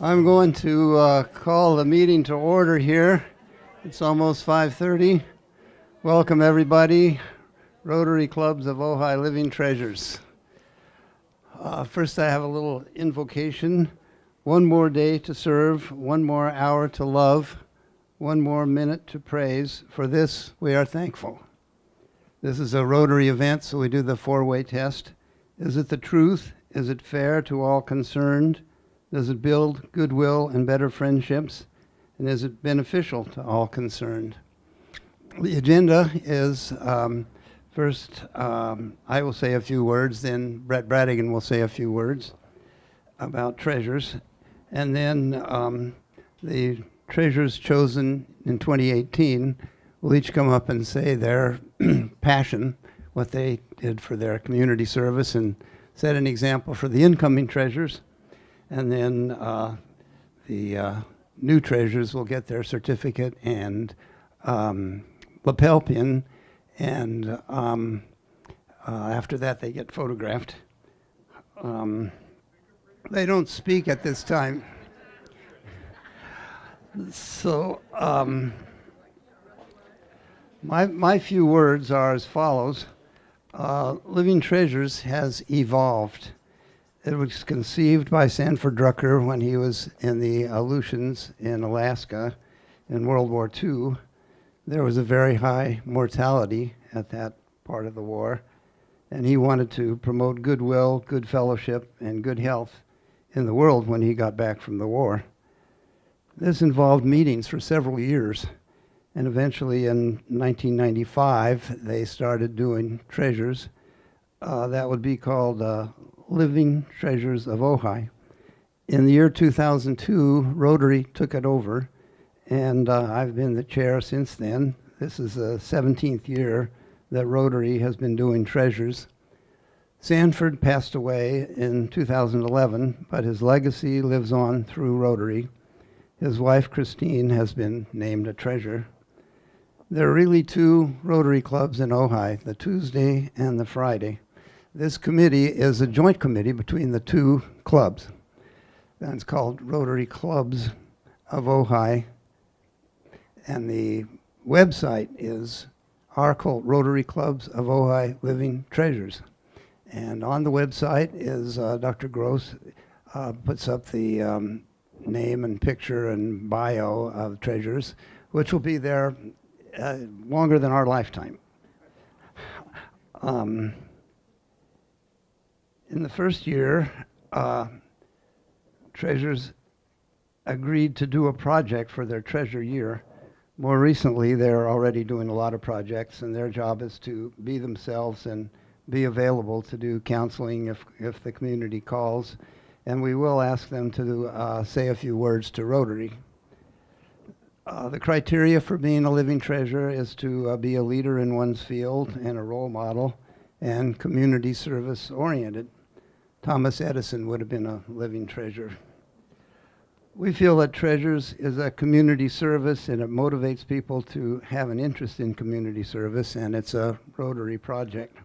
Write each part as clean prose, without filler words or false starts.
I'm going to call the meeting to order here. It's almost 5:30. Welcome everybody, Rotary Clubs of Ojai Living Treasures. First I have a little invocation. One more day to serve, one more hour to love, one more minute to praise. For this we are thankful. This is a Rotary event, so we do the four-way test. Is it the truth? Is it fair to all concerned? Does it build goodwill and better friendships? And is it beneficial to all concerned? The agenda is first I will say a few words, then Brett Bradigan will say a few words about treasures, and then the treasures chosen in 2018 will each come up and say their passion, what they did for their community service, and set an example for the incoming treasures. And then the new treasures will get their certificate and lapel pin, and after that they get photographed. They don't speak at this time. So my few words are as follows. Living Treasures has evolved. It was conceived by Sanford Drucker when he was in the Aleutians in Alaska in World War II. There was a very high mortality at that part of the war, and he wanted to promote goodwill, good fellowship, and good health in the world when he got back from the war. This involved meetings for several years, and eventually in 1995 they started doing treasures. That would be called Living Treasures of Ojai. In the year 2002, Rotary took it over, and I've been the chair since then. This is the 17th year that Rotary has been doing treasures. Sanford passed away in 2011, but his legacy lives on through Rotary. His wife, Christine, has been named a treasure. There are really two Rotary clubs in Ojai, the Tuesday and the Friday. This committee is a joint committee between the two clubs. And it's called Rotary Clubs of Ojai. And the website is our cult, Rotary Clubs of Ojai Living Treasures. And on the website is Dr. Gross puts up the name and picture and bio of treasures, which will be there longer than our lifetime. In the first year, treasures agreed to do a project for their treasure year. More recently, they're already doing a lot of projects, and their job is to be themselves and be available to do counseling if the community calls. And we will ask them to say a few words to Rotary. The criteria for being a living treasure is to be a leader in one's field and a role model and community service oriented. Thomas Edison would have been a living treasure. We feel that Treasures is a community service, and it motivates people to have an interest in community service, and it's a Rotary project.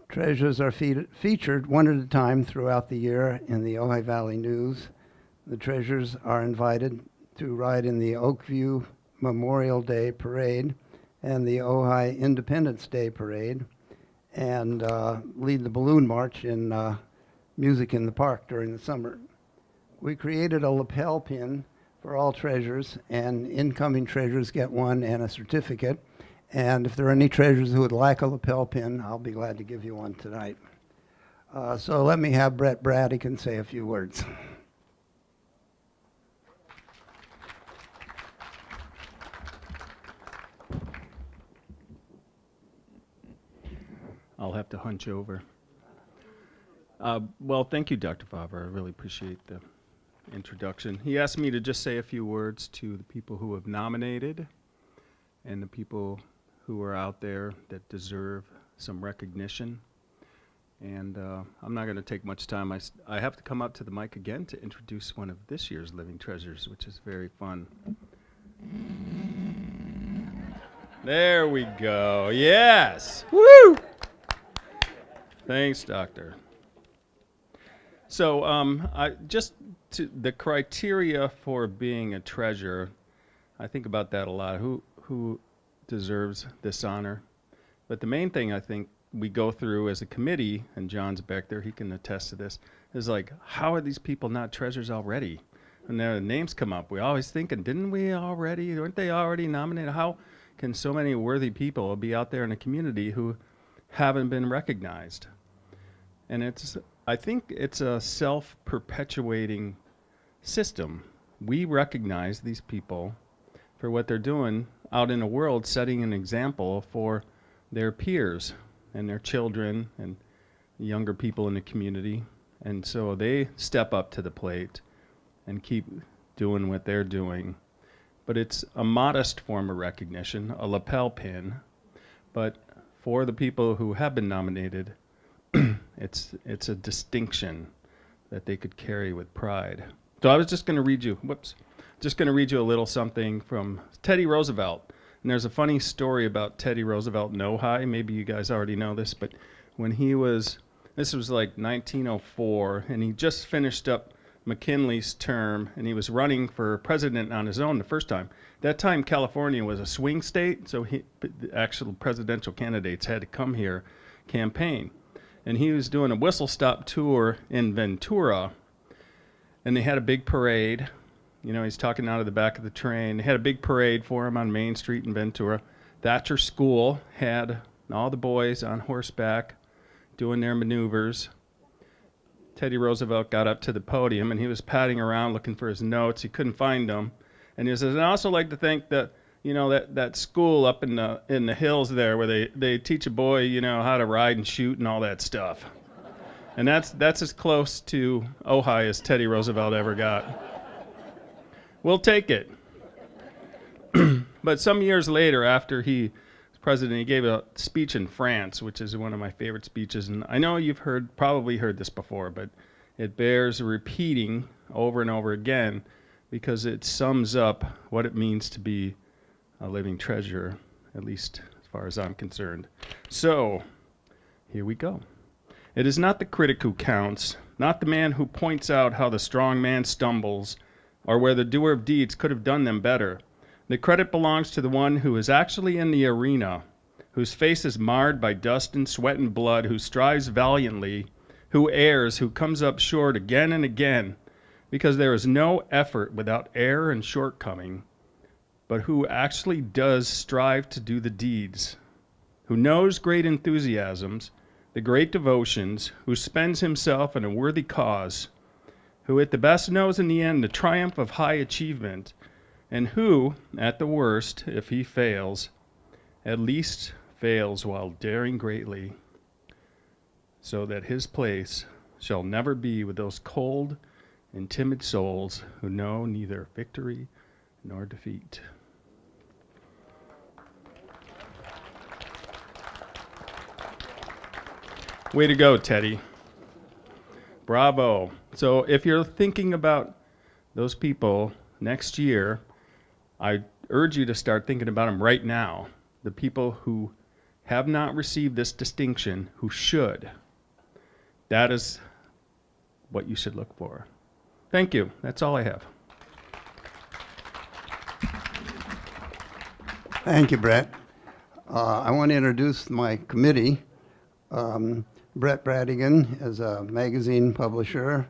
Treasures are featured one at a time throughout the year in the Ojai Valley News. The treasures are invited to ride in the Oakview Memorial Day Parade and the Ojai Independence Day Parade, and lead the balloon march in Music in the Park during the summer. We created a lapel pin for all treasures, and incoming treasures get one and a certificate. And if there are any treasures who would like a lapel pin, I'll be glad to give you one tonight. So let me have Brett Bradigan say a few words. I'll have to hunch over. Well, thank you, Dr. Favre. I really appreciate the introduction. He asked me to just say a few words to the people who have nominated and the people who are out there that deserve some recognition. And I'm not going to take much time. I have to come up to the mic again to introduce one of this year's Living Treasures, which is very fun. There we go. Yes. Woo! Thanks, Doctor. So just the criteria for being a treasurer, I think about that a lot. Who deserves this honor? But the main thing I think we go through as a committee, and John's back there, he can attest to this, is like, how are these people not treasurers already? When their names come up, we always thinking, weren't they already nominated? How can so many worthy people be out there in the community who haven't been recognized? And I think it's a self-perpetuating system. We recognize these people for what they're doing out in the world, setting an example for their peers and their children and younger people in the community. And so they step up to the plate and keep doing what they're doing. But it's a modest form of recognition, a lapel pin. But for the people who have been nominated, it's a distinction that they could carry with pride. So I was just going to read you, a little something from Teddy Roosevelt. And there's a funny story about Teddy Roosevelt in Ojai. Maybe you guys already know this, but when this was like 1904, and he just finished up McKinley's term, and he was running for president on his own the first time. That time, California was a swing state, so the actual presidential candidates had to come here campaign. And he was doing a whistle-stop tour in Ventura, and they had a big parade. You know, he's talking out of the back of the train. They had a big parade for him on Main Street in Ventura. Thatcher School had all the boys on horseback doing their maneuvers. Teddy Roosevelt got up to the podium, and he was padding around looking for his notes. He couldn't find them. And he says, and I also like to thank that school up in the hills there where they teach a boy, how to ride and shoot and all that stuff. And that's as close to Ojai as Teddy Roosevelt ever got. We'll take it. But some years later, after he was president, he gave a speech in France, which is one of my favorite speeches. And I know you've probably heard this before, but it bears repeating over and over again because it sums up what it means to be a living treasure, at least as far as I'm concerned. So, here we go. It is not the critic who counts, not the man who points out how the strong man stumbles, or where the doer of deeds could have done them better. The credit belongs to the one who is actually in the arena, whose face is marred by dust and sweat and blood, who strives valiantly, who errs, who comes up short again and again, because there is no effort without error and shortcoming, but who actually does strive to do the deeds, who knows great enthusiasms, the great devotions, who spends himself in a worthy cause, who at the best knows in the end the triumph of high achievement, and who, at the worst, if he fails, at least fails while daring greatly, so that his place shall never be with those cold and timid souls who know neither victory nor defeat. Way to go, Teddy. Bravo. So if you're thinking about those people next year, I urge you to start thinking about them right now. The people who have not received this distinction, who should. That is what you should look for. Thank you. That's all I have. Thank you, Brett. I want to introduce my committee. Brett Bradigan is a magazine publisher.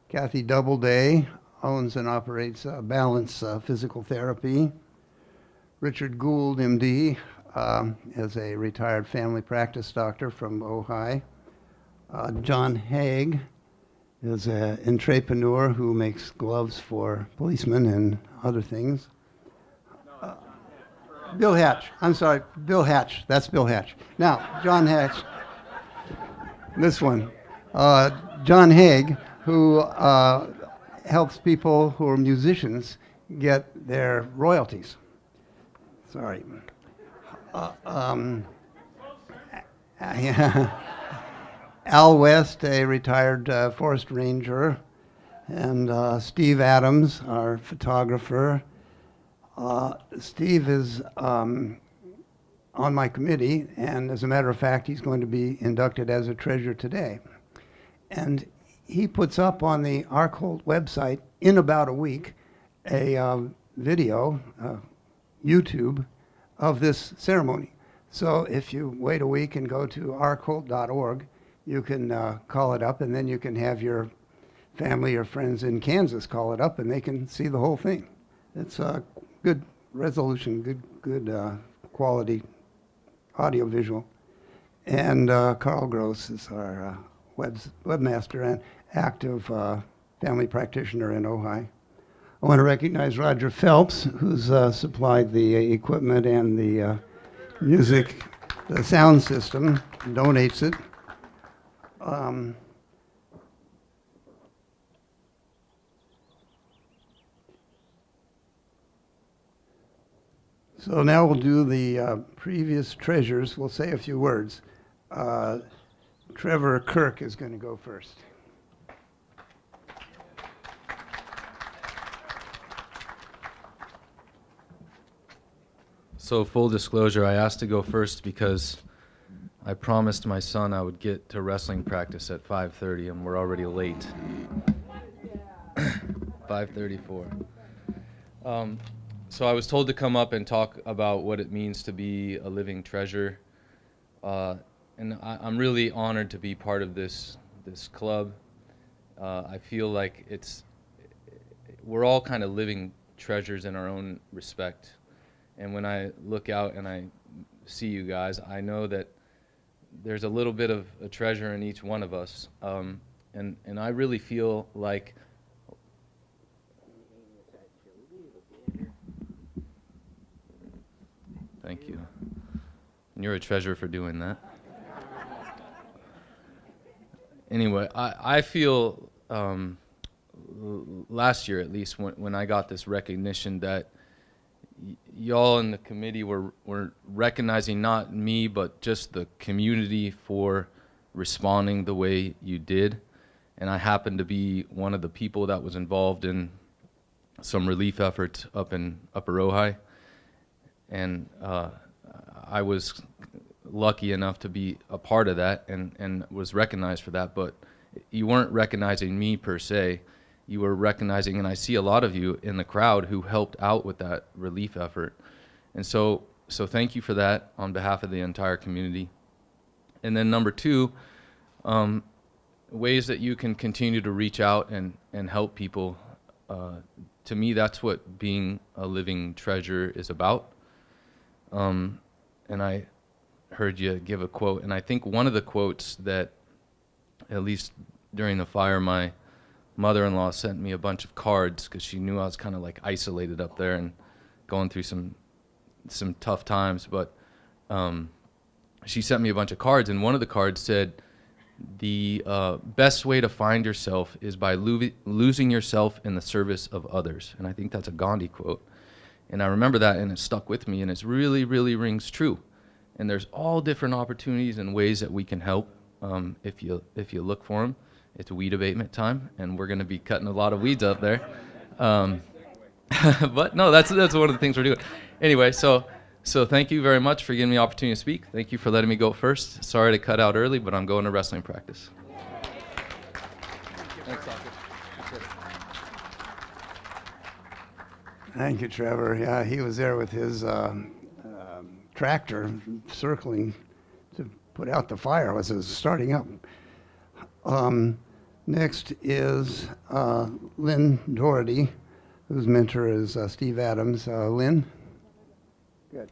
Kathy Doubleday owns and operates Balance Physical Therapy. Richard Gould, MD, is a retired family practice doctor from Ojai. John Haig is an entrepreneur who makes gloves for policemen and other things. Bill Hatch. I'm sorry, Bill Hatch. That's Bill Hatch. Now, John Hatch. This one. John Haig, who helps people who are musicians get their royalties. Sorry. Al West, a retired forest ranger, and Steve Adams, our photographer. Steve is on my committee, and as a matter of fact, he's going to be inducted as a treasurer today. And he puts up on the Archold website in about a week a video, YouTube, of this ceremony. So if you wait a week and go to archold.org, you can call it up, and then you can have your family or friends in Kansas call it up, and they can see the whole thing. It's a good resolution, good quality audio visual. And Carl Gross is our webmaster and active family practitioner in Ojai. I want to recognize Roger Phelps, who's supplied the equipment and the music, the sound system, donates it. So now we'll do the previous treasures. We'll say a few words. Trevor Kirk is going to go first. So full disclosure, I asked to go first because I promised my son I would get to wrestling practice at 5:30, and we're already late. 5:34. So I was told to come up and talk about what it means to be a living treasure, and I'm really honored to be part of this club. I feel like we're all kind of living treasures in our own respect. And when I look out and I see you guys, I know that there's a little bit of a treasure in each one of us. And I really feel like thank you. And you're a treasure for doing that. Anyway, I feel last year at least when I got this recognition that y'all in the committee were recognizing not me but just the community for responding the way you did, and I happened to be one of the people that was involved in some relief efforts up in Upper Ojai, and I was lucky enough to be a part of that and was recognized for that. But you weren't recognizing me per se. You were recognizing, and I see a lot of you in the crowd who helped out with that relief effort. And so thank you for that on behalf of the entire community. And then number two, ways that you can continue to reach out and help people. To me, that's what being a living treasure is about. And I heard you give a quote, and I think one of the quotes that, at least during the fire, my mother-in-law sent me a bunch of cards because she knew I was kind of like isolated up there and going through some tough times. But she sent me a bunch of cards, and one of the cards said, the best way to find yourself is by losing yourself in the service of others. And I think that's a Gandhi quote. And I remember that, and it stuck with me, and it really, really rings true. And there's all different opportunities and ways that we can help if you look for them. It's weed abatement time, and we're going to be cutting a lot of weeds up there. But no, that's one of the things we're doing. Anyway, so thank you very much for giving me the opportunity to speak. Thank you for letting me go first. Sorry to cut out early, but I'm going to wrestling practice. Thanks, Doctor. Thank you, Trevor. Yeah, he was there with his tractor circling to put out the fire as it was starting up. Next is Lynn Doherty, whose mentor is Steve Adams. Lynn? Good.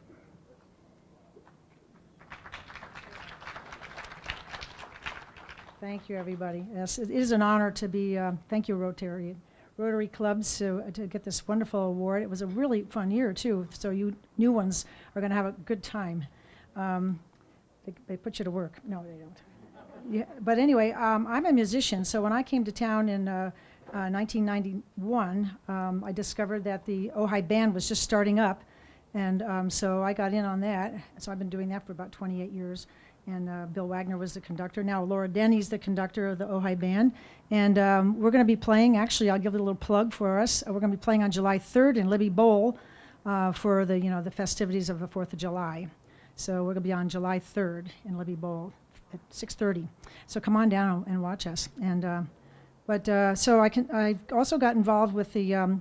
Thank you, everybody. Yes, it is an honor to be, thank you, Rotary clubs to get this wonderful award. It was a really fun year, too, so you new ones are going to have a good time. They put you to work. No, they don't. Yeah, but anyway, I'm a musician, so when I came to town in 1991, I discovered that the Ojai band was just starting up, and so I got in on that. So I've been doing that for about 28 years, and Bill Wagner was the conductor. Now Laura Denny's the conductor of the Ojai band, and we're going to be playing, actually I'll give it a little plug for us, we're going to be playing on July 3rd in Libby Bowl for the festivities of the 4th of July. So we're going to be on July 3rd in Libby Bowl at 6:30. So come on down and watch us. And But so I also got involved with the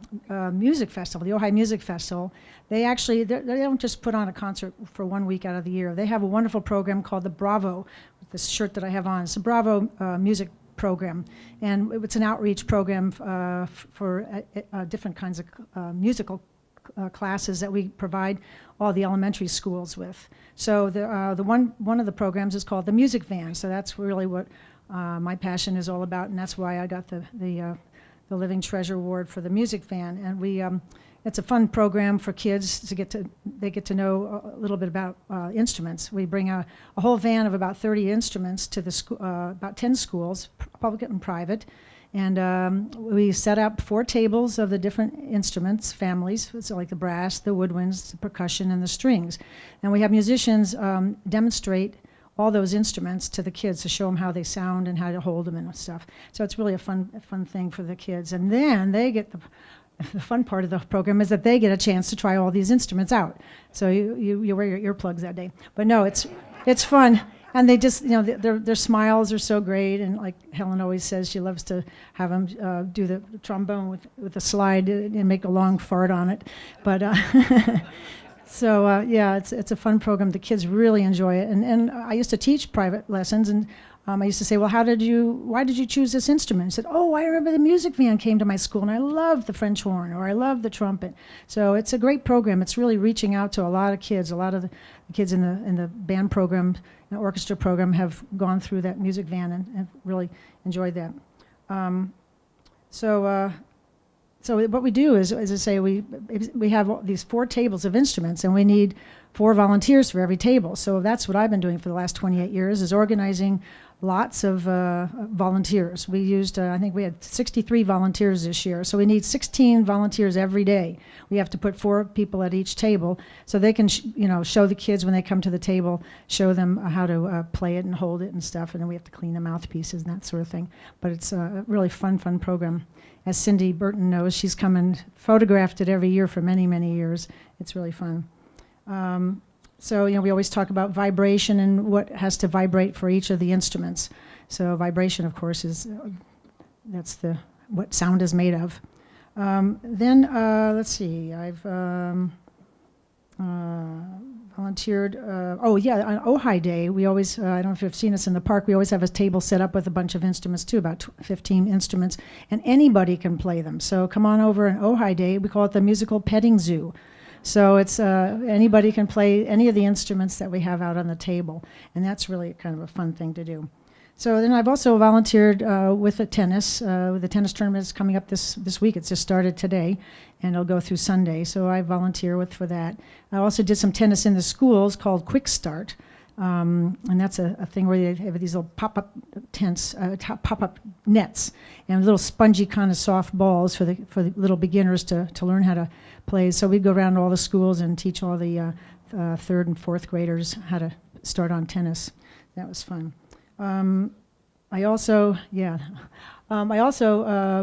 music festival, the Ojai Music Festival. They actually they don't just put on a concert for 1 week out of the year. They have a wonderful program called the Bravo. This shirt that I have on, it's a Bravo music program, and it's an outreach program for different kinds of musical classes that we provide all the elementary schools with. So the one of the programs is called the Music Van. So that's really what my passion is all about, and that's why I got the Living Treasure Award for the Music Van. And it's a fun program for kids to get to know a little bit about instruments. We bring a whole van of about 30 instruments to about 10 schools, public and private, and we set up 4 tables of the different instruments, families, so like the brass, the woodwinds, the percussion, and the strings. And we have musicians demonstrate all those instruments to the kids to show them how they sound and how to hold them and stuff. So it's really a fun thing for the kids. And then they get the fun part of the program is that they get a chance to try all these instruments out. So you wear your earplugs that day. But no, it's fun. And they just, their smiles are so great. And like Helen always says, she loves to have them do the trombone with a slide and make a long fart on it. But so yeah, it's a fun program. The kids really enjoy it. And I used to teach private lessons, and I used to say, well, why did you choose this instrument? He said, oh, I remember the music van came to my school, and I love the French horn, or I love the trumpet. So it's a great program. It's really reaching out to a lot of kids. A lot of the kids in the band program, the orchestra program, have gone through that music van and have really enjoyed that. So what we do is, as I say, we have these 4 tables of instruments, and we need 4 volunteers for every table. So that's what I've been doing for the last 28 years, is organizing lots of volunteers. We used, I think we had 63 volunteers this year. So we need 16 volunteers every day. We have to put 4 people at each table so they can, show the kids when they come to the table, show them how to play it and hold it and stuff. And then we have to clean the mouthpieces and that sort of thing. But it's a really fun program. As Cindy Burton knows, she's come and photographed it every year for many, many years. It's really fun. So, we always talk about vibration and what has to vibrate for each of the instruments. So vibration, of course, that's what sound is made of. Then, let's see, I've volunteered, on Ojai Day, we always, I don't know if you've seen us in the park, we always have a table set up with a bunch of instruments too, about 15 instruments, and anybody can play them. So come on over on Ojai Day, we call it the musical petting zoo. So it's anybody can play any of the instruments that we have out on the table, and that's really kind of a fun thing to do. So then I've also volunteered with the tennis. The tennis tournament is coming up this week. It's just started today, and it'll go through Sunday. So I volunteer for that. I also did some tennis in the schools called Quick Start, and that's a thing where they have these little pop-up tents, pop-up nets, and little spongy kind of soft balls for the little beginners to learn how to play. So we'd go around all the schools and teach all the 3rd and 4th graders how to start on tennis. That was fun. I also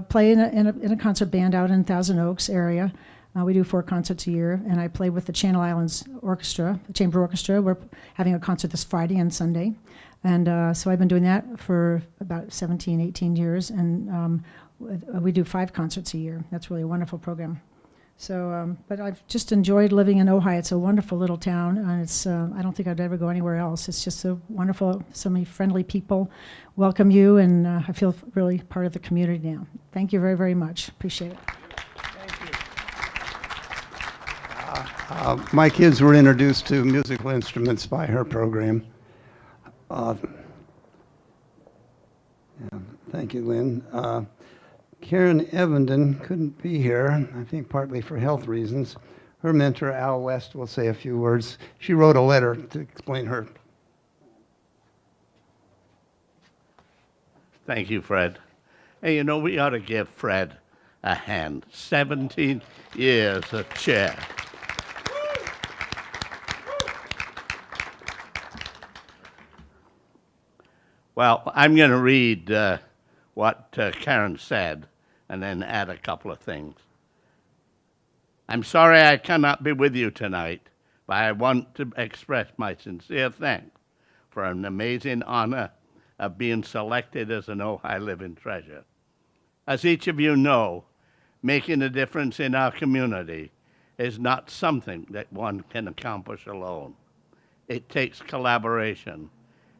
play in a concert band out in Thousand Oaks area. We do 4 concerts a year, and I play with the Channel Islands Orchestra, the Chamber Orchestra. We're having a concert this Friday and Sunday. And so I've been doing that for about 17, 18 years, and we do 5 concerts a year. That's really a wonderful program. So, but I've just enjoyed living in Ojai. It's a wonderful little town, and it's, I don't think I'd ever go anywhere else. It's just so wonderful, so many friendly people welcome you, and I feel really part of the community now. Thank you very, very much. Appreciate it. My kids were introduced to musical instruments by her program. Thank you, Lynn. Karen Evenden couldn't be here, I think partly for health reasons. Her mentor, Al West, will say a few words. She wrote a letter to explain her. Thank you, Fred. Hey, we ought to give Fred a hand. 17 years of chair. Well, I'm going to read what Karen said and then add a couple of things. I'm sorry I cannot be with you tonight, but I want to express my sincere thanks for an amazing honor of being selected as an Ojai Living Treasure. As each of you know, making a difference in our community is not something that one can accomplish alone. It takes collaboration.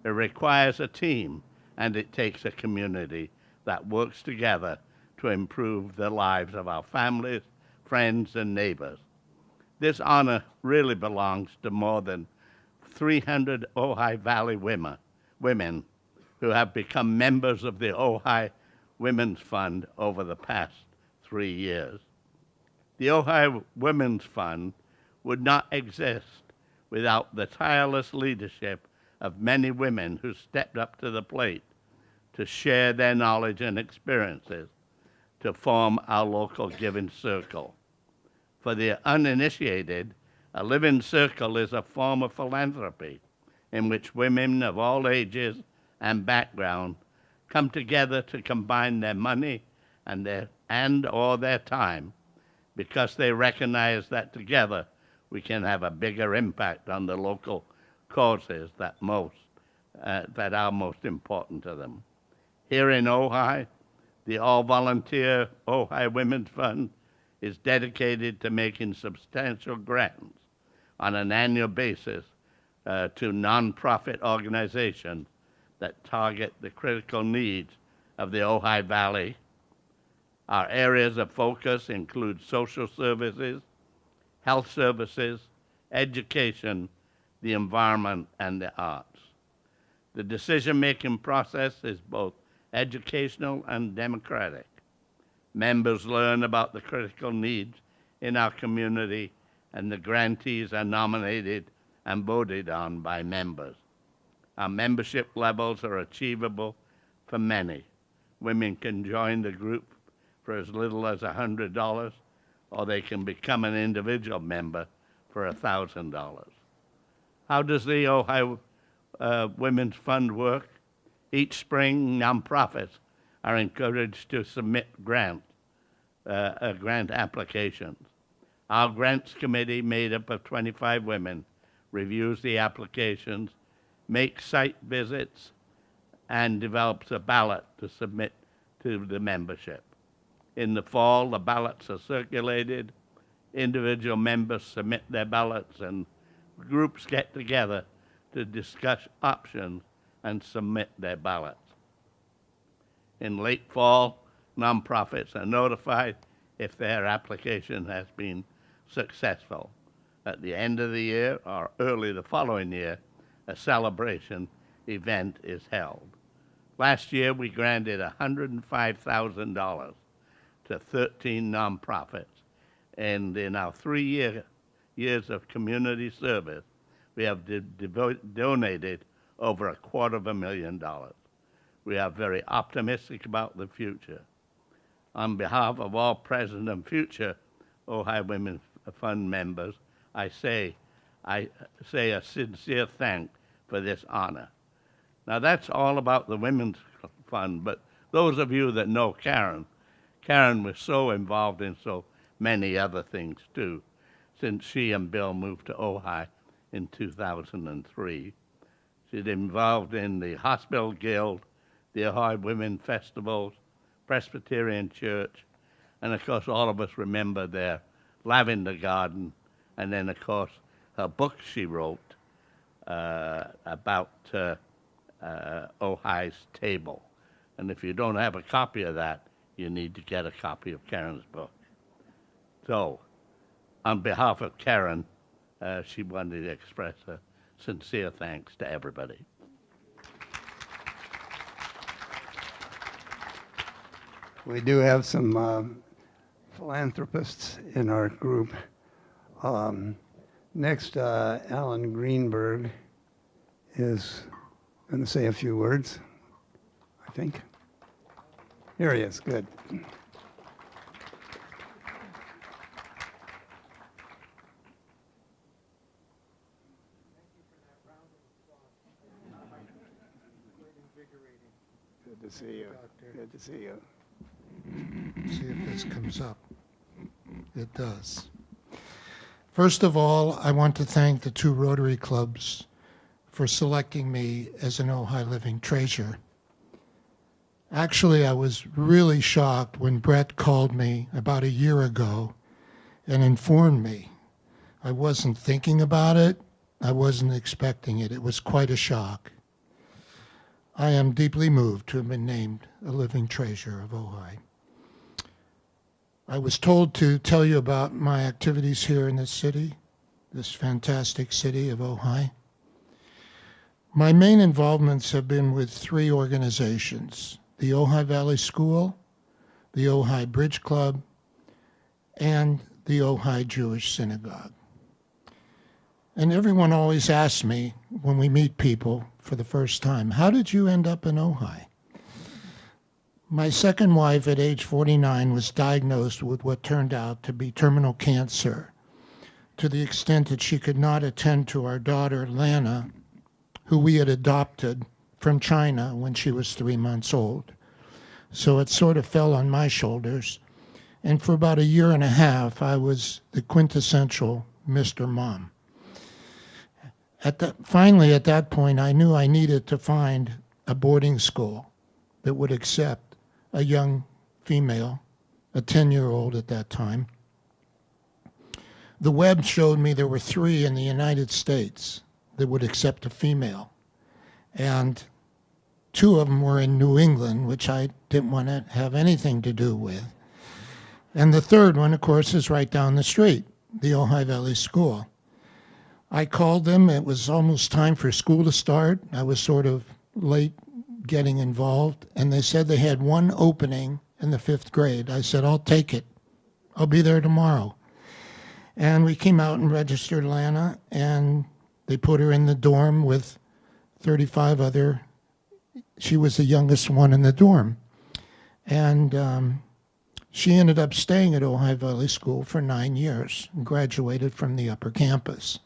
It requires a team, and it takes a community that works together to improve the lives of our families, friends, and neighbors. This honor really belongs to more than 300 Ojai Valley women who have become members of the Ojai Women's Fund over the past 3 years. The Ojai Women's Fund would not exist without the tireless leadership of many women who stepped up to the plate to share their knowledge and experiences to form our local giving circle. For the uninitiated, a living circle is a form of philanthropy in which women of all ages and background come together to combine their money and or their time, because they recognize that together we can have a bigger impact on the local causes that are most important to them. Here in Ojai, the all-volunteer Ojai Women's Fund is dedicated to making substantial grants on an annual basis to nonprofit organizations that target the critical needs of the Ojai Valley. Our areas of focus include social services, health services, education, the environment, and the arts. The decision-making process is both educational and democratic. Members learn about the critical needs in our community, and the grantees are nominated and voted on by members. Our membership levels are achievable for many. Women can join the group for as little as $100, or they can become an individual member for $1,000. How does the Ojai Women's Fund work? Each spring, nonprofits are encouraged to submit grant applications. Our grants committee, made up of 25 women, reviews the applications, makes site visits, and develops a ballot to submit to the membership. In the fall, the ballots are circulated, individual members submit their ballots, and groups get together to discuss options and submit their ballots. In late fall, nonprofits are notified if their application has been successful. At the end of the year or early the following year, a celebration event is held. Last year, we granted $105,000 to 13 nonprofits, and in our 3 years of community service, we have donated over $250,000. We are very optimistic about the future. On behalf of all present and future Ojai Women's Fund members, I say a sincere thanks for this honor. Now, that's all about the Women's Fund, but those of you that know Karen was so involved in so many other things too, since she and Bill moved to Ojai in 2003. She's involved in the Hospital Guild, the Ojai Women Festivals, Presbyterian Church, and of course all of us remember their Lavender Garden, and then of course her book she wrote about Ojai's Table. And if you don't have a copy of that, you need to get a copy of Karen's book. So, on behalf of Karen, she wanted to express a sincere thanks to everybody. We do have some philanthropists in our group. Next, Alan Greenberg is going to say a few words, I think. Here he is, good. Good to see you. Good to see you. See if this comes up. It does. First of all, I want to thank the two Rotary clubs for selecting me as an Ojai Living Treasure. Actually, I was really shocked when Brett called me about a year ago and informed me. I wasn't thinking about it. I wasn't expecting it. It was quite a shock. I am deeply moved to have been named a living treasure of Ojai. I was told to tell you about my activities here in this city, this fantastic city of Ojai. My main involvements have been with 3 organizations: the Ojai Valley School, the Ojai Bridge Club, and the Ojai Jewish Synagogue. And everyone always asks me when we meet people for the first time, how did you end up in Ojai? My second wife at age 49 was diagnosed with what turned out to be terminal cancer, to the extent that she could not attend to our daughter, Lana, who we had adopted from China when she was 3 months old. So it sort of fell on my shoulders. And for about a year and a half, I was the quintessential Mr. Mom. Finally, at that point, I knew I needed to find a boarding school that would accept a young female, a 10-year-old at that time. The web showed me there were 3 in the United States that would accept a female. And 2 of them were in New England, which I didn't want to have anything to do with. And the third one, of course, is right down the street, the Ojai Valley School. I called them. It was almost time for school to start. I was sort of late getting involved. And they said they had 1 opening in the 5th grade. I said, I'll take it. I'll be there tomorrow. And we came out and registered Lana, and they put her in the dorm with 35 other. She was the youngest one in the dorm. And she ended up staying at Ojai Valley School for 9 years and graduated from the upper campus.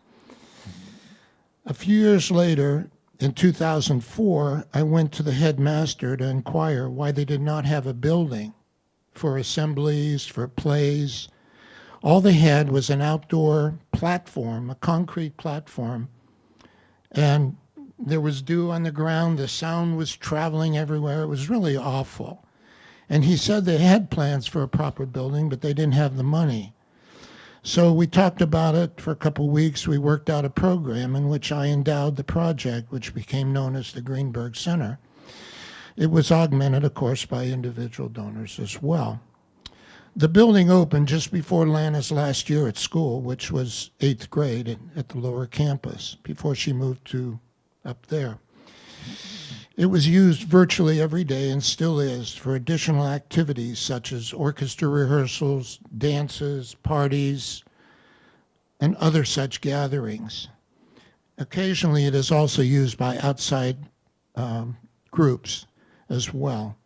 A few years later, in 2004, I went to the headmaster to inquire why they did not have a building for assemblies, for plays. All they had was an outdoor platform, a concrete platform, and there was dew on the ground. The sound was traveling everywhere. It was really awful. And he said they had plans for a proper building, but they didn't have the money. So we talked about it for a couple weeks. We worked out a program in which I endowed the project, which became known as the Greenberg Center. It was augmented, of course, by individual donors as well. The building opened just before Lana's last year at school, which was 8th grade at the lower campus, before she moved to up there. It was used virtually every day and still is for additional activities such as orchestra rehearsals, dances, parties, and other such gatherings. Occasionally, it is also used by outside groups as well.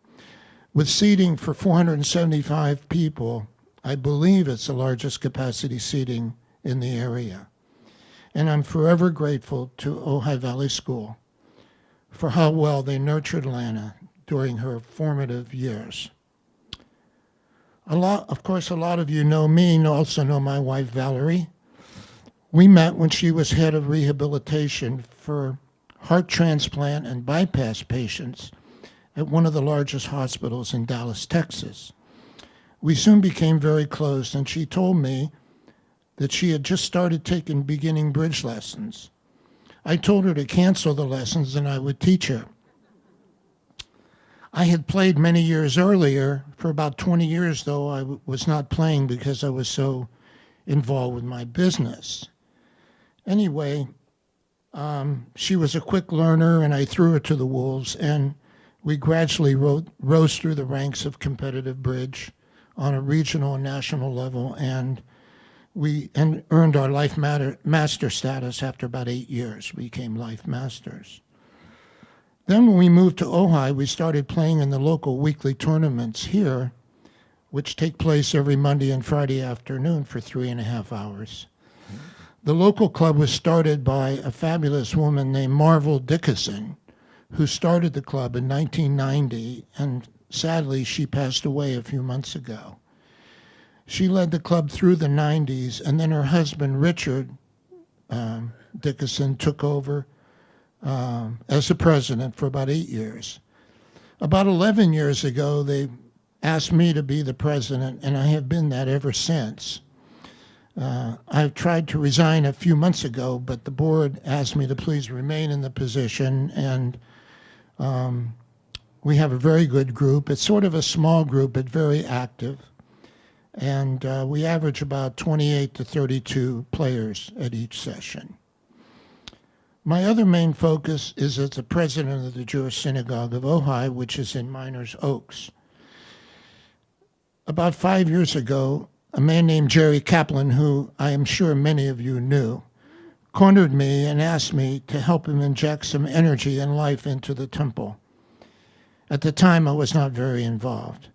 With seating for 475 people, I believe it's the largest capacity seating in the area. And I'm forever grateful to Ojai Valley School for how well they nurtured Lana during her formative years. Of course, a lot of you know me and also know my wife, Valerie. We met when she was head of rehabilitation for heart transplant and bypass patients at one of the largest hospitals in Dallas, Texas. We soon became very close, and she told me that she had just started taking beginning bridge lessons. I told her to cancel the lessons and I would teach her. I had played many years earlier. For about 20 years, though, I was not playing because I was so involved with my business. Anyway, she was a quick learner, and I threw her to the wolves, and we gradually rose through the ranks of competitive bridge on a regional and national level, and we earned our Life Master status after about 8 years. We became Life Masters. Then when we moved to Ojai, we started playing in the local weekly tournaments here, which take place every Monday and Friday afternoon for 3.5 hours. The local club was started by a fabulous woman named Marvel Dickinson, who started the club in 1990, and sadly, she passed away a few months ago. She led the club through the 90s, and then her husband, Richard Dickinson, took over as the president for about 8 years. About 11 years ago, they asked me to be the president, and I have been that ever since. I've tried to resign a few months ago, but the board asked me to please remain in the position, and we have a very good group. It's sort of a small group, but very active. And we average about 28 to 32 players at each session. My other main focus is as the president of the Jewish Synagogue of Ojai, which is in Miners Oaks. About 5 years ago, a man named Jerry Kaplan, who I am sure many of you knew, cornered me and asked me to help him inject some energy and life into the temple. At the time, I was not very involved.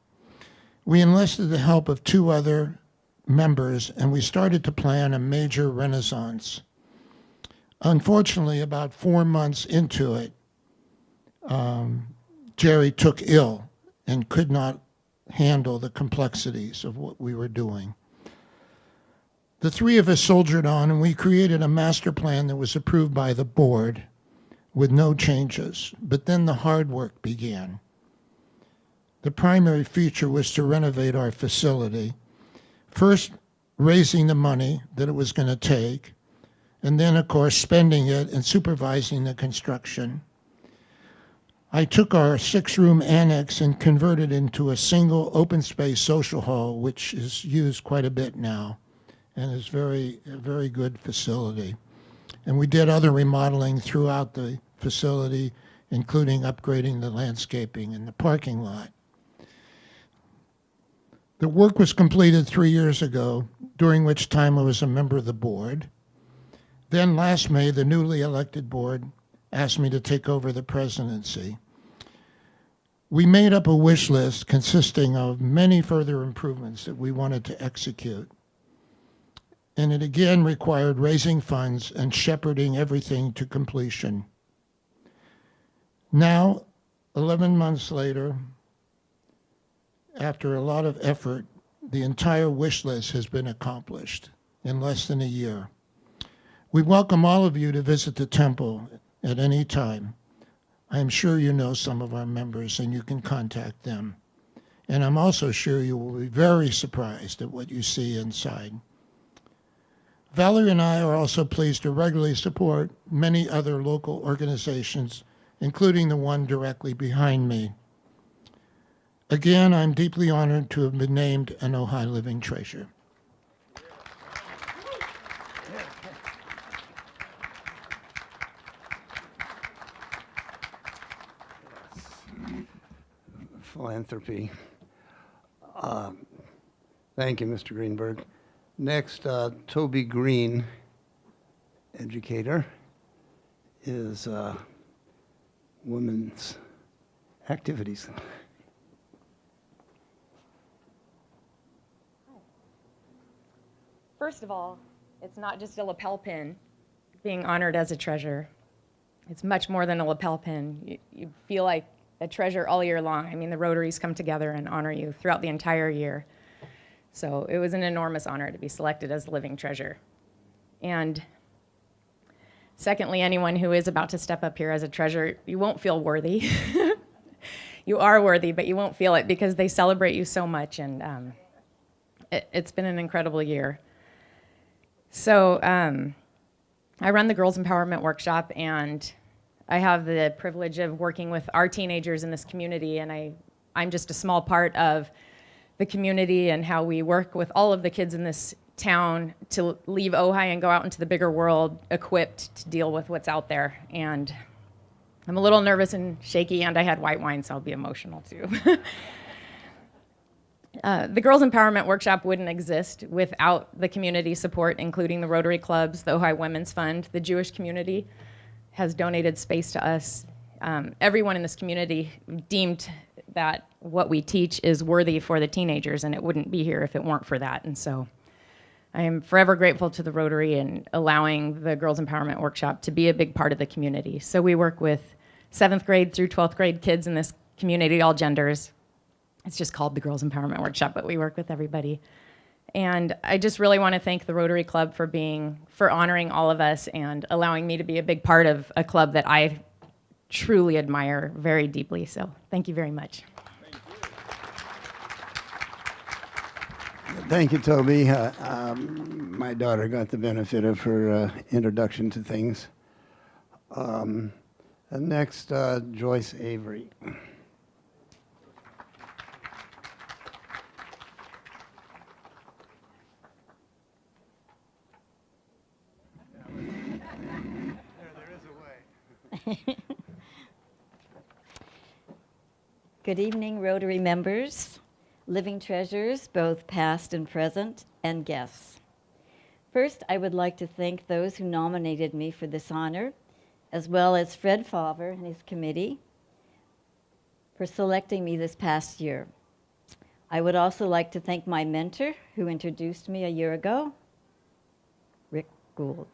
We enlisted the help of 2 other members, and we started to plan a major renaissance. Unfortunately, about 4 months into it, Jerry took ill and could not handle the complexities of what we were doing. The 3 of us soldiered on, and we created a master plan that was approved by the board with no changes. But then the hard work began. The primary feature was to renovate our facility, first raising the money that it was going to take, and then, of course, spending it and supervising the construction. I took our 6-room annex and converted it into a single open space social hall, which is used quite a bit now and is a very good facility. And we did other remodeling throughout the facility, including upgrading the landscaping and the parking lot. The work was completed 3 years ago, during which time I was a member of the board. Then last May, the newly elected board asked me to take over the presidency. We made up a wish list consisting of many further improvements that we wanted to execute. And it again required raising funds and shepherding everything to completion. Now, 11 months later, after a lot of effort, the entire wish list has been accomplished in less than a year. We welcome all of you to visit the temple at any time. I'm sure you know some of our members and you can contact them. And I'm also sure you will be very surprised at what you see inside. Valerie and I are also pleased to regularly support many other local organizations, including the one directly behind me. Again, I'm deeply honored to have been named an Ojai Living Treasure. Philanthropy. Thank you, Mr. Greenberg. Next, Toby Green, educator, is women's activities. First of all, it's not just a lapel pin being honored as a treasure. It's much more than a lapel pin. You feel like a treasure all year long. I mean, the Rotaries come together and honor you throughout the entire year. So it was an enormous honor to be selected as the living treasure. And secondly, anyone who is about to step up here as a treasure, you won't feel worthy. You are worthy, but you won't feel it because they celebrate you so much, and it's been an incredible year. So I run the Girls Empowerment Workshop, and I have the privilege of working with our teenagers in this community, and I'm just a small part of the community and how we work with all of the kids in this town to leave Ojai and go out into the bigger world equipped to deal with what's out there. And I'm a little nervous and shaky, and I had white wine, so I'll be emotional too. The Girls Empowerment Workshop wouldn't exist without the community support, including the Rotary clubs, the Ojai Women's Fund. The Jewish community has donated space to us. Everyone in this community deemed that what we teach is worthy for the teenagers, and it wouldn't be here if it weren't for that. And so I am forever grateful to the Rotary and allowing the Girls Empowerment Workshop to be a big part of the community. So we work with 7th grade through 12th grade kids in this community, all genders. It's just called the Girls Empowerment Workshop, but we work with everybody. And I just really want to thank the Rotary Club for honoring all of us and allowing me to be a big part of a club that I truly admire very deeply. So thank you very much. Thank you, Toby. My daughter got the benefit of her introduction to things. And next, Joyce Avery. Good evening, Rotary members, living treasures, both past and present, and guests. First, I would like to thank those who nominated me for this honor, as well as Fred Favre and his committee for selecting me this past year. I would also like to thank my mentor, who introduced me a year ago, Rick Gould.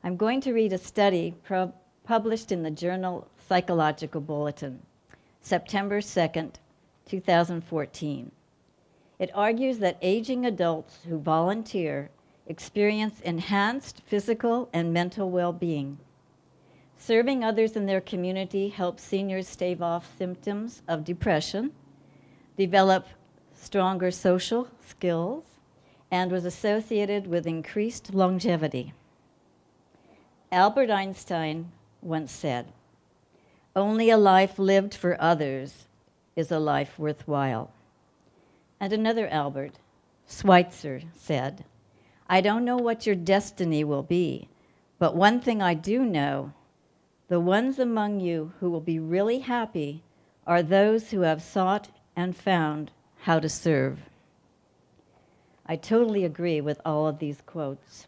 I'm going to read a study published in the journal Psychological Bulletin, September 2nd, 2014. It argues that aging adults who volunteer experience enhanced physical and mental well-being. Serving others in their community helps seniors stave off symptoms of depression, develop stronger social skills, and was associated with increased longevity. Albert Einstein once said, "Only a life lived for others is a life worthwhile." And another Albert, Schweitzer, said, "I don't know what your destiny will be, but one thing I do know, the ones among you who will be really happy are those who have sought and found how to serve." I totally agree with all of these quotes.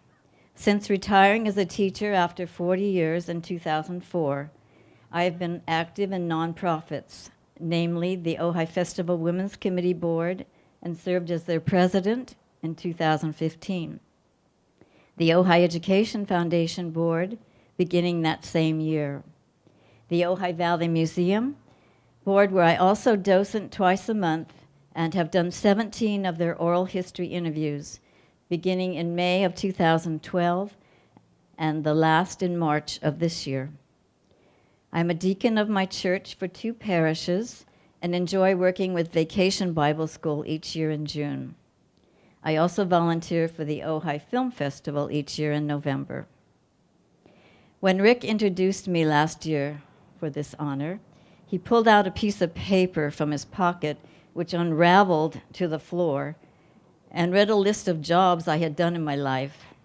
Since retiring as a teacher after 40 years in 2004, I have been active in nonprofits, namely the Ojai Festival Women's Committee Board, and served as their president in 2015. The Ojai Education Foundation Board, beginning that same year. The Ojai Valley Museum Board, where I also docent twice a month and have done 17 of their oral history interviews, beginning in May of 2012 and the last in March of this year. I'm a deacon of my church for 2 parishes and enjoy working with Vacation Bible School each year in June. I also volunteer for the Ojai Film Festival each year in November. When Rick introduced me last year for this honor, he pulled out a piece of paper from his pocket which unraveled to the floor and read a list of jobs I had done in my life.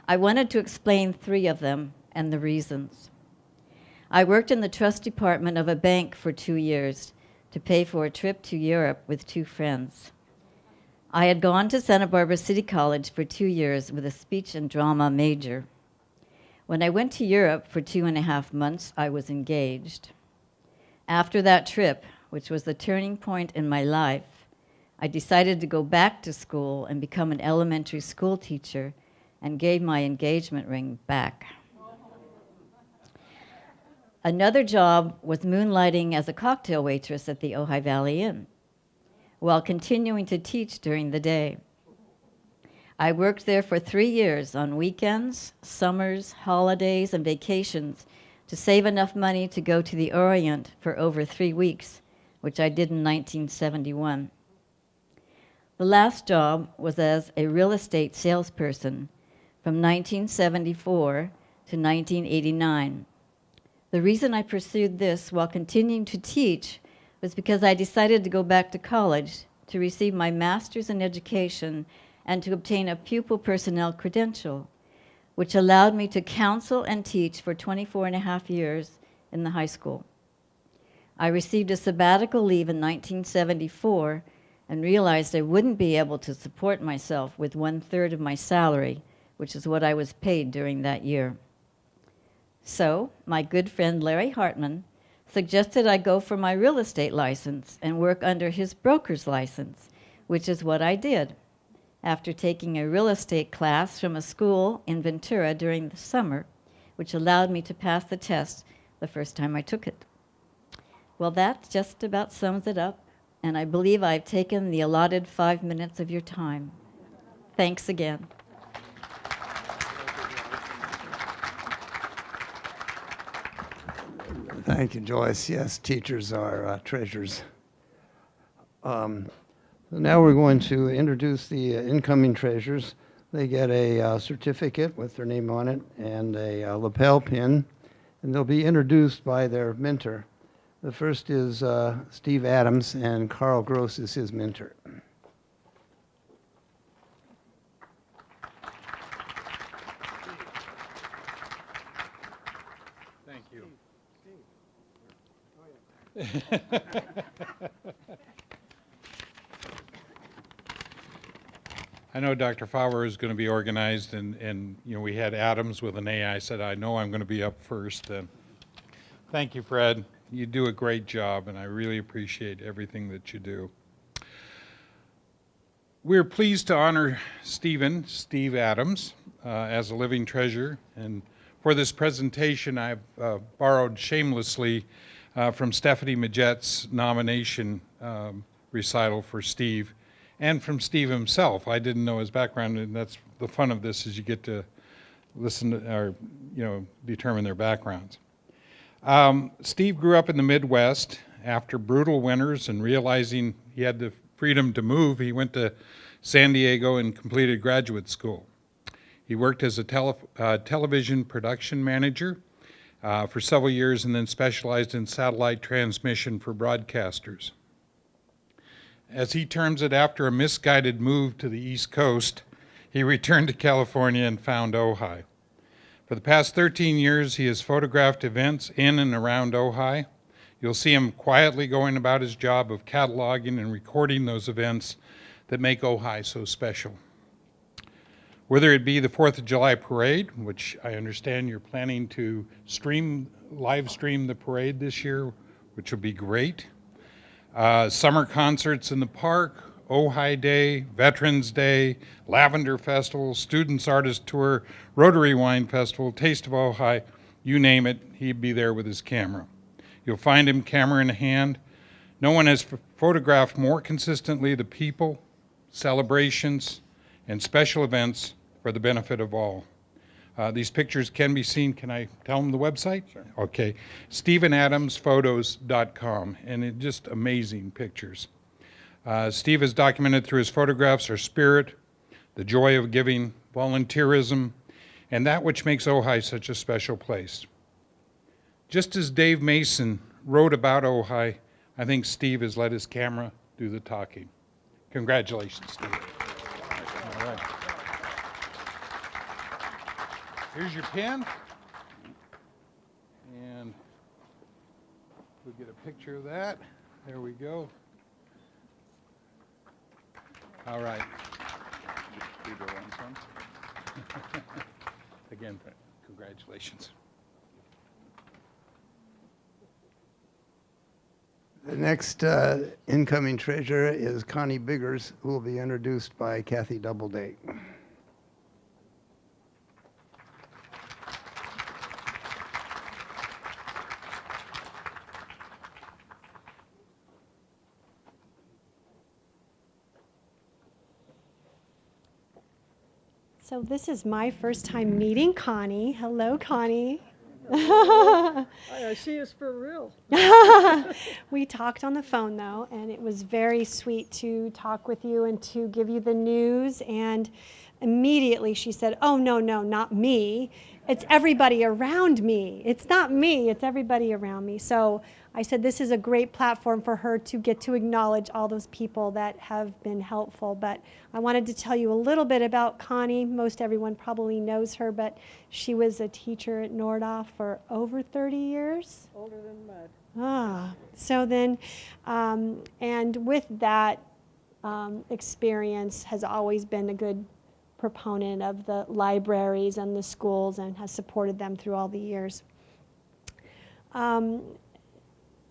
I wanted to explain 3 of them and the reasons. I worked in the trust department of a bank for 2 years to pay for a trip to Europe with 2 friends. I had gone to Santa Barbara City College for 2 years with a speech and drama major. When I went to Europe for 2.5 months, I was engaged. After that trip, which was the turning point in my life, I decided to go back to school and become an elementary school teacher and gave my engagement ring back. Another job was moonlighting as a cocktail waitress at the Ojai Valley Inn while continuing to teach during the day. I worked there for 3 years on weekends, summers, holidays, and vacations to save enough money to go to the Orient for over 3 weeks, which I did in 1971. The last job was as a real estate salesperson from 1974 to 1989. The reason I pursued this while continuing to teach was because I decided to go back to college to receive my master's in education and to obtain a pupil personnel credential, which allowed me to counsel and teach for 24.5 years in the high school. I received a sabbatical leave in 1974 and realized I wouldn't be able to support myself with 1/3 of my salary, which is what I was paid during that year. So my good friend Larry Hartman suggested I go for my real estate license and work under his broker's license, which is what I did after taking a real estate class from a school in Ventura during the summer, which allowed me to pass the test the first time I took it. Well, that just about sums it up, and I believe I've taken the allotted 5 minutes of your time. Thanks again. Thank you, Joyce. Yes, teachers are treasures. Now we're going to introduce the incoming treasures. They get a certificate with their name on it and a lapel pin, and they'll be introduced by their mentor. The first is Steve Adams, and Carl Gross is his mentor. Thank you. I know Dr. Fowler is going to be organized, and you know, we had Adams with an A. I said, I know I'm going to be up first. Thank you, Fred. You do a great job, and I really appreciate everything that you do. We're pleased to honor Steve Adams, as a living treasure. And for this presentation, I've borrowed shamelessly from Stephanie Majette's nomination recital for Steve, and from Steve himself. I didn't know his background, and that's the fun of this, is you get to listen to, or determine their backgrounds. Steve grew up in the Midwest. After brutal winters and realizing he had the freedom to move, he went to San Diego and completed graduate school. He worked as a television production manager for several years, and then specialized in satellite transmission for broadcasters. As he terms it, after a misguided move to the East Coast, he returned to California and found Ojai. For the past 13 years, he has photographed events in and around Ojai. You'll see him quietly going about his job of cataloging and recording those events that make Ojai so special. Whether it be the 4th of July parade, which I understand you're planning to live stream the parade this year, which will be great. Summer concerts in the park, Ojai Day, Veterans Day, Lavender Festival, Students Artist Tour, Rotary Wine Festival, Taste of Ojai, you name it, he'd be there with his camera. You'll find him camera in hand. No one has photographed more consistently the people, celebrations, and special events for the benefit of all. These pictures can be seen, can I tell them the website? Sure. Okay, StephenAdamsPhotos.com, and it's just amazing pictures. Steve has documented through his photographs our spirit, the joy of giving, volunteerism, and that which makes Ojai such a special place. Just as Dave Mason wrote about Ojai, I think Steve has let his camera do the talking. Congratulations, Steve. All right. Here's your pen. And we'll get a picture of that. There we go. All right. Again, congratulations. The next incoming treasurer is Connie Biggers, who will be introduced by Kathy Doubleday. So this is my first time meeting Connie. Hello, Connie. She is for real. We talked on the phone though, and it was very sweet to talk with you and to give you the news. And immediately she said, oh, no, not me. It's everybody around me. It's not me, it's everybody around me. So I said this is a great platform for her to get to acknowledge all those people that have been helpful. But I wanted to tell you a little bit about Connie. Most everyone probably knows her, but she was a teacher at Nordhoff for over 30 years. Older than mud. So then, and with that experience has always been a good proponent of the libraries and the schools and has supported them through all the years.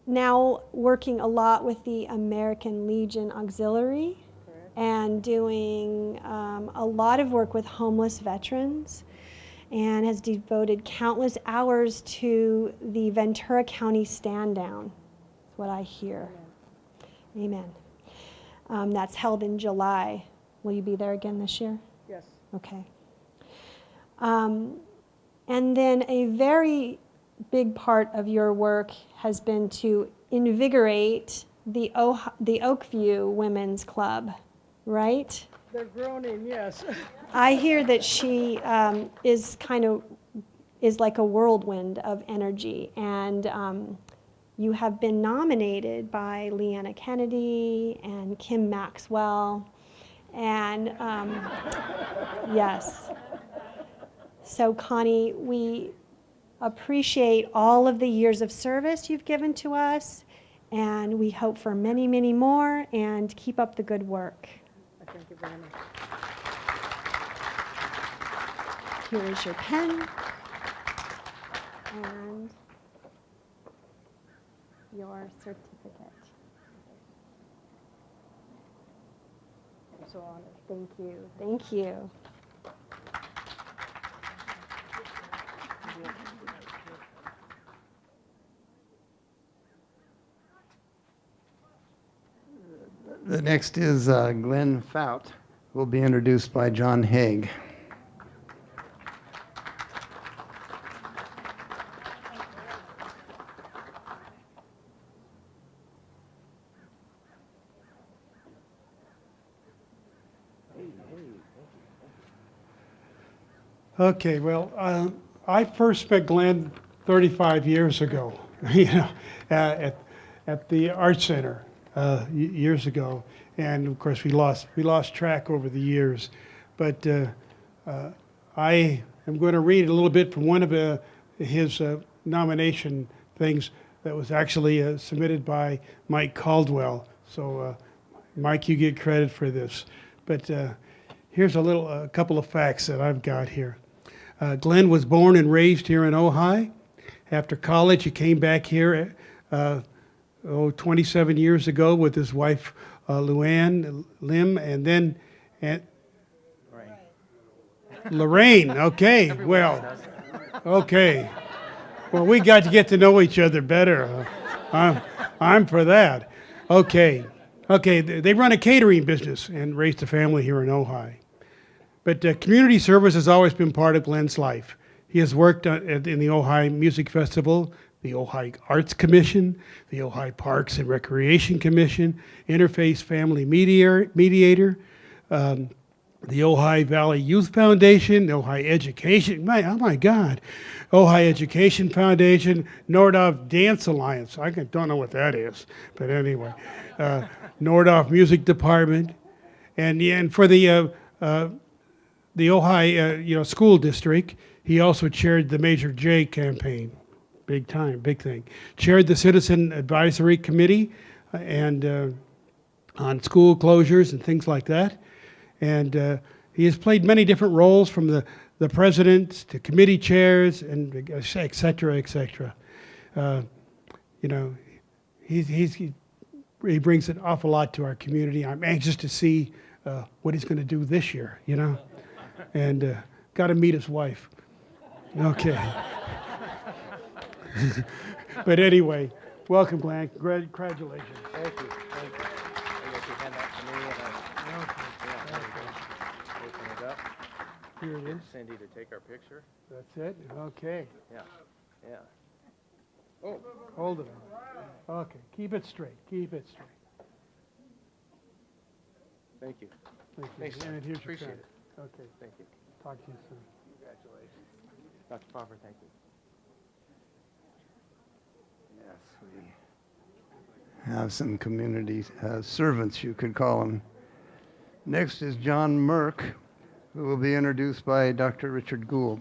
Now working a lot with the American Legion Auxiliary. Correct. And doing a lot of work with homeless veterans, and has devoted countless hours to the Ventura County stand down. That's what I hear. Amen. That's held in July. Will you be there again this year? Yes. Okay. And then a very big part of your work has been to invigorate the Oakview Women's Club, right? They're groaning, yes. I hear that she is like a whirlwind of energy, and you have been nominated by Leanna Kennedy and Kim Maxwell, and yes. So Connie, we appreciate all of the years of service you've given to us, and we hope for many, many more, and keep up the good work. Thank you very much. Here is your pen and your certificate. I'm so honored. Thank you. Thank you. The next is Glenn Fout, who will be introduced by John Haig. Okay, well, I first met Glenn 35 years ago, you know, at the Art Center years ago, and of course we lost track over the years. But I am going to read a little bit from one of his nomination things that was actually submitted by Mike Caldwell. So, Mike, you get credit for this. But here's a couple of facts that I've got here. Glenn was born and raised here in Ojai. After college, he came back here 27 years ago with his wife, Luann Lim, and then Lorraine. Okay, well, okay. Well, we got to get to know each other better. I'm for that. Okay, they run a catering business and raised a family here in Ojai. But community service has always been part of Glenn's life. He has worked in the Ojai Music Festival, the Ojai Arts Commission, the Ojai Parks and Recreation Commission, Interfaith Family Mediator, the Ojai Valley Youth Foundation, Ojai Education, oh my God, Ojai Education Foundation, Nordhoff Dance Alliance, I don't know what that is, but anyway, Nordhoff Music Department, and for the Ojai school district, he also chaired the Major J campaign. Big time, big thing. Chaired the Citizen Advisory Committee and on school closures and things like that. And he has played many different roles, from the president to committee chairs and et cetera, et cetera. He brings an awful lot to our community. I'm anxious to see what he's going to do this year, and got to meet his wife. Okay. But anyway, welcome, Glenn. Congratulations. Thank you. Thank you. I guess you hand that to me and open it up. Here it is. Cindy to take our picture. That's it? Okay. Yeah. Yeah. Oh. Hold it. Okay. Keep it straight. Keep it straight. Thank you. Thank you. Thanks, And here's your appreciate pen. it. Okay. Thank you. Talk to you soon. Congratulations. Dr. Popper, thank you. Yes, we have some community servants, you could call them. Next is John Merck, who will be introduced by Dr. Richard Gould.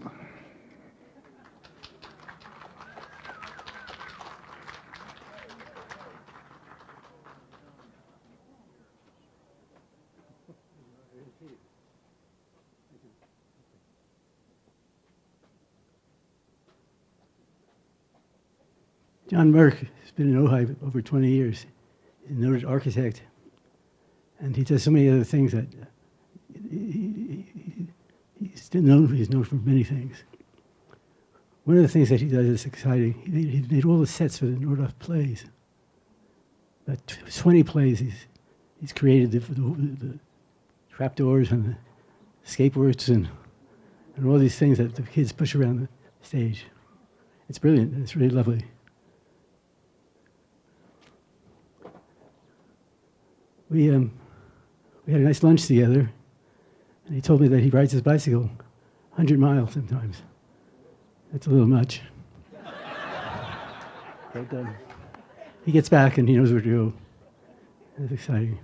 John Merck has been in Ojai over 20 years. He's a noted architect, and he does so many other things that he's known for many things. One of the things that he does is exciting. He made all the sets for the Nordhoff plays. About 20 plays he's created the trapdoors and the skateboards and all these things that the kids push around the stage. It's brilliant. It's really lovely. We had a nice lunch together, and he told me that he rides his bicycle 100 miles sometimes. That's a little much. But he gets back and he knows where to go. That's exciting.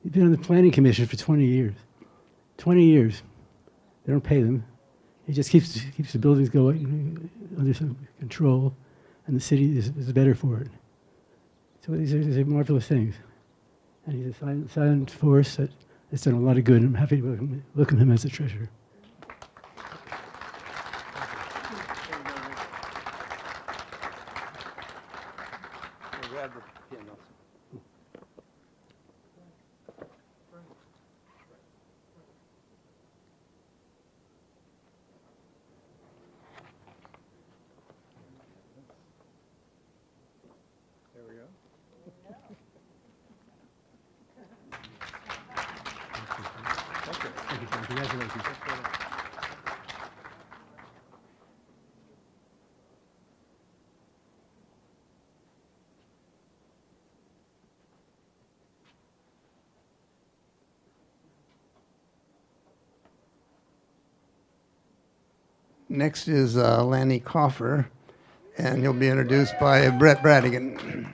He's been on the planning commission for 20 years. 20 years. They don't pay them. He just keeps the buildings going under some control, and the city is better for it. So these are marvelous things. And he's a silent force that has done a lot of good. I'm happy to welcome him as a treasurer. Congratulations. Next is Lanny Coffer, and he'll be introduced by Brett Bradigan.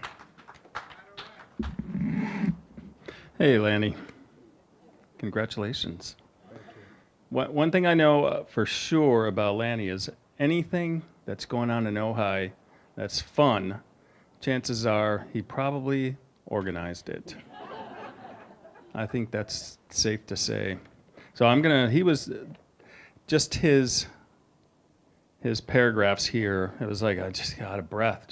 Hey, Lanny. Congratulations. One thing I know for sure about Lanny is anything that's going on in Ojai that's fun, chances are he probably organized it. I think that's safe to say. So he was just his paragraphs here. It was like I just got out of breath.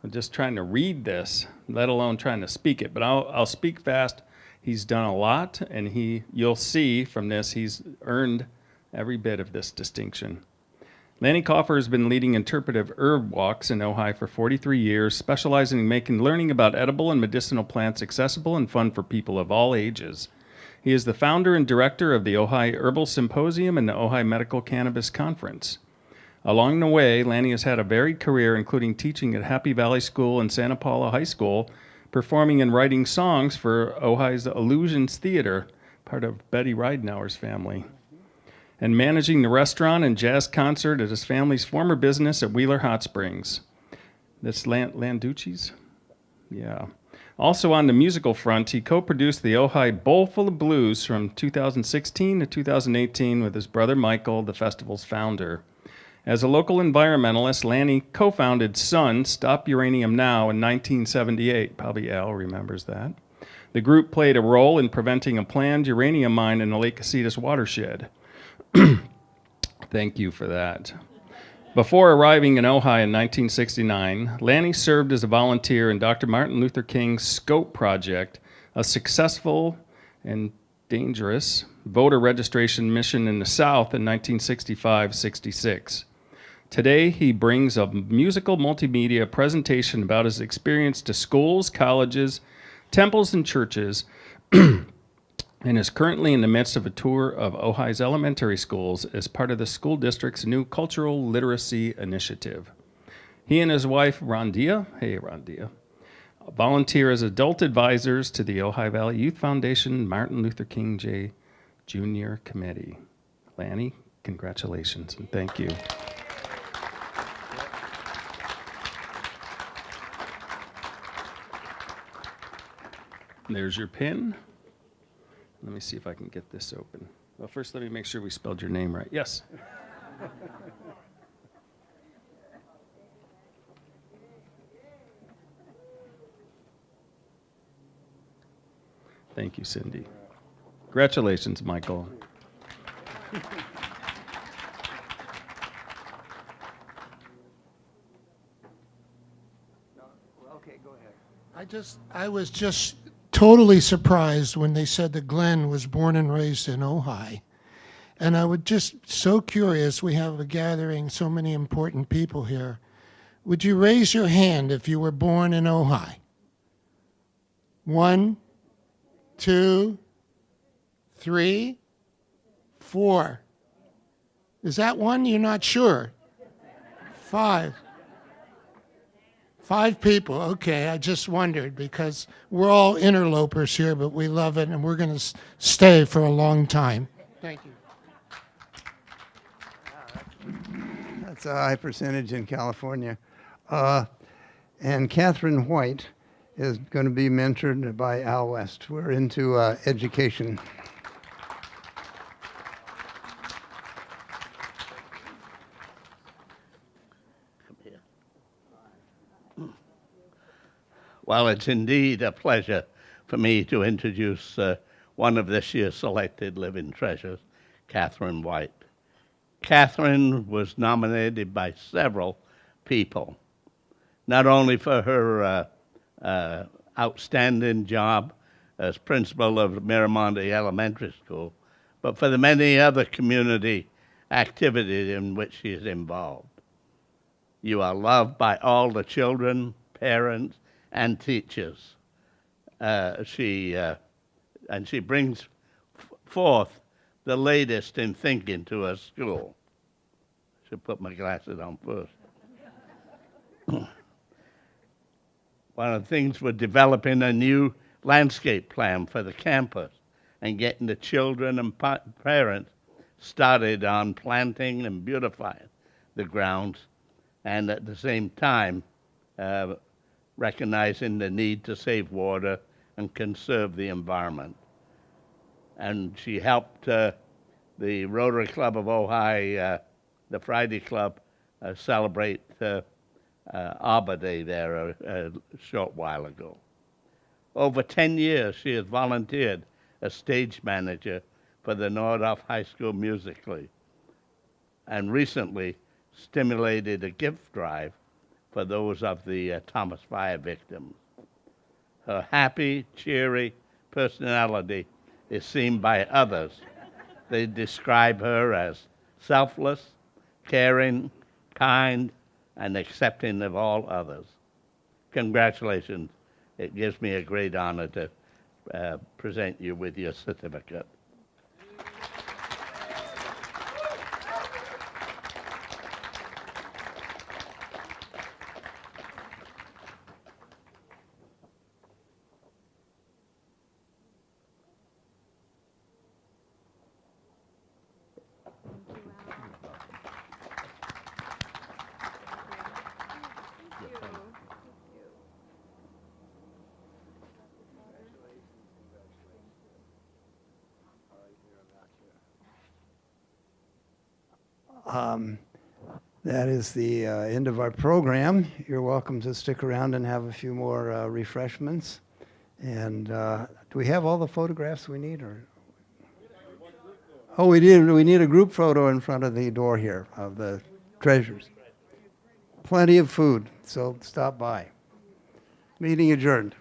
I'm just trying to read this, let alone trying to speak it. But I'll speak fast. He's done a lot, and you'll see from this he's earned every bit of this distinction. Lanny Coffer has been leading interpretive herb walks in Ojai for 43 years, specializing in making learning about edible and medicinal plants accessible and fun for people of all ages. He is the founder and director of the Ojai Herbal Symposium and the Ojai Medical Cannabis Conference. Along the way, Lanny has had a varied career, including teaching at Happy Valley School and Santa Paula High School, performing and writing songs for Ojai's Illusions Theater, part of Betty Ridenauer's family, and managing the restaurant and jazz concert at his family's former business at Wheeler Hot Springs. That's Landucci's? Yeah. Also on the musical front, he co-produced the Ojai Bowl Full of Blues from 2016 to 2018 with his brother Michael, the festival's founder. As a local environmentalist, Lanny co-founded Sun, Stop Uranium Now in 1978. Probably Al remembers that. The group played a role in preventing a planned uranium mine in the Lake Casitas watershed. Thank you for that. Before arriving in Ojai in 1969, Lanny served as a volunteer in Dr. Martin Luther King's SCOPE project, a successful and dangerous voter registration mission in the South in 1965-66. Today, he brings a musical multimedia presentation about his experience to schools, colleges, temples, and churches, and is currently in the midst of a tour of Ojai's elementary schools as part of the school district's new cultural literacy initiative. He and his wife, Rondia, volunteer as adult advisors to the Ojai Valley Youth Foundation Martin Luther King Jr. Committee. Lanny, congratulations, and thank you. There's your pin. Let me see if I can get this open. Well, first let me make sure we spelled your name right. Yes. Thank you, Cindy. Congratulations, Michael. Okay, go ahead. I was just totally surprised when they said that Glenn was born and raised in Ojai. And I was just so curious, we have a gathering, so many important people here. Would you raise your hand if you were born in Ojai? 1, 2, 3, 4. Is that one? You're not sure? 5. 5 people. Okay, I just wondered because we're all interlopers here, but we love it and we're going to stay for a long time. Thank you. That's a high percentage in California. And Catherine White is going to be mentored by Al West. We're into education. Well, it's indeed a pleasure for me to introduce one of this year's selected living treasures, Catherine White. Catherine was nominated by several people, not only for her outstanding job as principal of Miramonte Elementary School, but for the many other community activities in which she is involved. You are loved by all the children, parents, and teachers. She brings forth the latest in thinking to her school. Should put my glasses on first. One of the things we're developing a new landscape plan for the campus and getting the children and parents started on planting and beautifying the grounds, and at the same time recognizing the need to save water and conserve the environment. And she helped the Rotary Club of Ojai, the Friday Club, celebrate Arbor Day there a short while ago. Over 10 years, she has volunteered as stage manager for the Nordhoff High School Musically, and recently stimulated a gift drive for those of the Thomas Fire victims. Her happy, cheery personality is seen by others. They describe her as selfless, caring, kind, and accepting of all others. Congratulations. It gives me a great honor to present you with your certificate. That is the end of our program. You're welcome to stick around and have a few more refreshments. And do we have all the photographs we need? Or? Oh, we did. We need a group photo in front of the door here of the treasures. Plenty of food, so stop by. Meeting adjourned.